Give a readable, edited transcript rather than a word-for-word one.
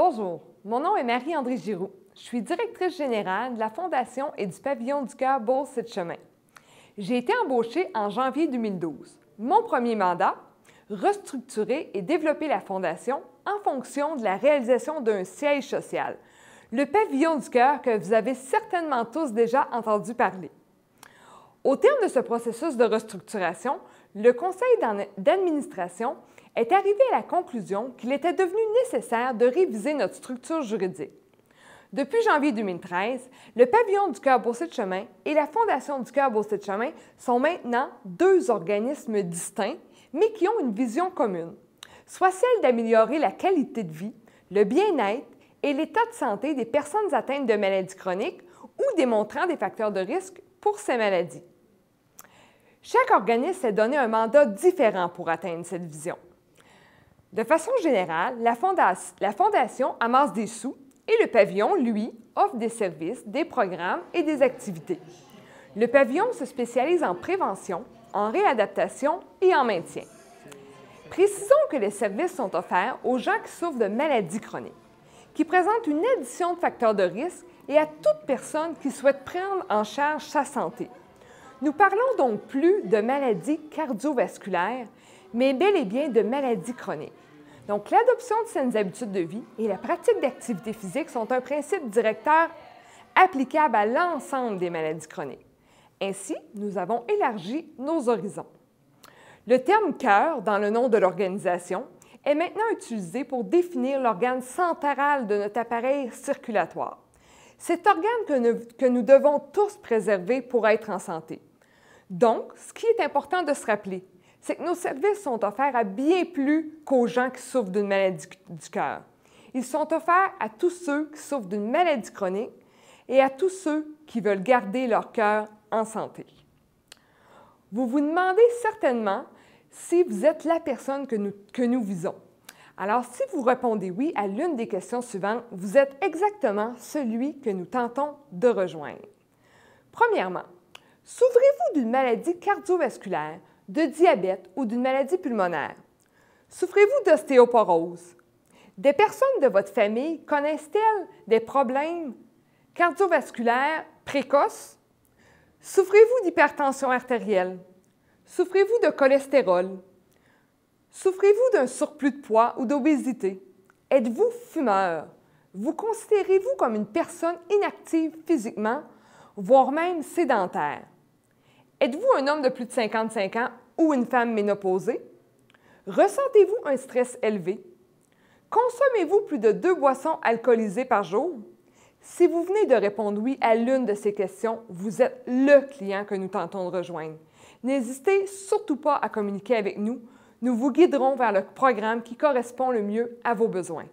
Bonjour, mon nom est Marie-André Giroux. Je suis directrice générale de la Fondation et du Pavillon du cœur Beauce-Chemin. J'ai été embauchée en janvier 2012. Mon premier mandat, restructurer et développer la Fondation en fonction de la réalisation d'un siège social, le Pavillon du cœur que vous avez certainement tous déjà entendu parler. Au terme de ce processus de restructuration, le conseil d'administration est arrivé à la conclusion qu'il était devenu nécessaire de réviser notre structure juridique. Depuis janvier 2013, le Pavillon du cœur Beauce-Chemin et la Fondation du cœur Beauce-Chemin sont maintenant deux organismes distincts, mais qui ont une vision commune, soit celle d'améliorer la qualité de vie, le bien-être et l'état de santé des personnes atteintes de maladies chroniques ou démontrant des facteurs de risque pour ces maladies. Chaque organisme s'est donné un mandat différent pour atteindre cette vision. De façon générale, la Fondation amasse des sous et le pavillon, lui, offre des services, des programmes et des activités. Le pavillon se spécialise en prévention, en réadaptation et en maintien. Précisons que les services sont offerts aux gens qui souffrent de maladies chroniques, qui présentent une addition de facteurs de risque et à toute personne qui souhaite prendre en charge sa santé. Nous parlons donc plus de maladies cardiovasculaires, mais bel et bien de maladies chroniques. Donc, l'adoption de saines habitudes de vie et la pratique d'activité physique sont un principe directeur applicable à l'ensemble des maladies chroniques. Ainsi, nous avons élargi nos horizons. Le terme « cœur » dans le nom de l'organisation est maintenant utilisé pour définir l'organe central de notre appareil circulatoire. Cet organe que nous devons tous préserver pour être en santé. Donc, ce qui est important de se rappeler, c'est que nos services sont offerts à bien plus qu'aux gens qui souffrent d'une maladie du cœur. Ils sont offerts à tous ceux qui souffrent d'une maladie chronique et à tous ceux qui veulent garder leur cœur en santé. Vous vous demandez certainement si vous êtes la personne que nous visons. Alors, si vous répondez oui à l'une des questions suivantes, vous êtes exactement celui que nous tentons de rejoindre. Premièrement, souffrez-vous d'une maladie cardiovasculaire, de diabète ou d'une maladie pulmonaire? Souffrez-vous d'ostéoporose? Des personnes de votre famille connaissent-elles des problèmes cardiovasculaires précoces? Souffrez-vous d'hypertension artérielle? Souffrez-vous de cholestérol? Souffrez-vous d'un surplus de poids ou d'obésité? Êtes-vous fumeur? Vous considérez-vous comme une personne inactive physiquement, voire même sédentaire? Êtes-vous un homme de plus de 55 ans ou une femme ménopausée? Ressentez-vous un stress élevé? Consommez-vous plus de 2 boissons alcoolisées par jour? Si vous venez de répondre oui à l'une de ces questions, vous êtes le client que nous tentons de rejoindre. N'hésitez surtout pas à communiquer avec nous. Nous vous guiderons vers le programme qui correspond le mieux à vos besoins.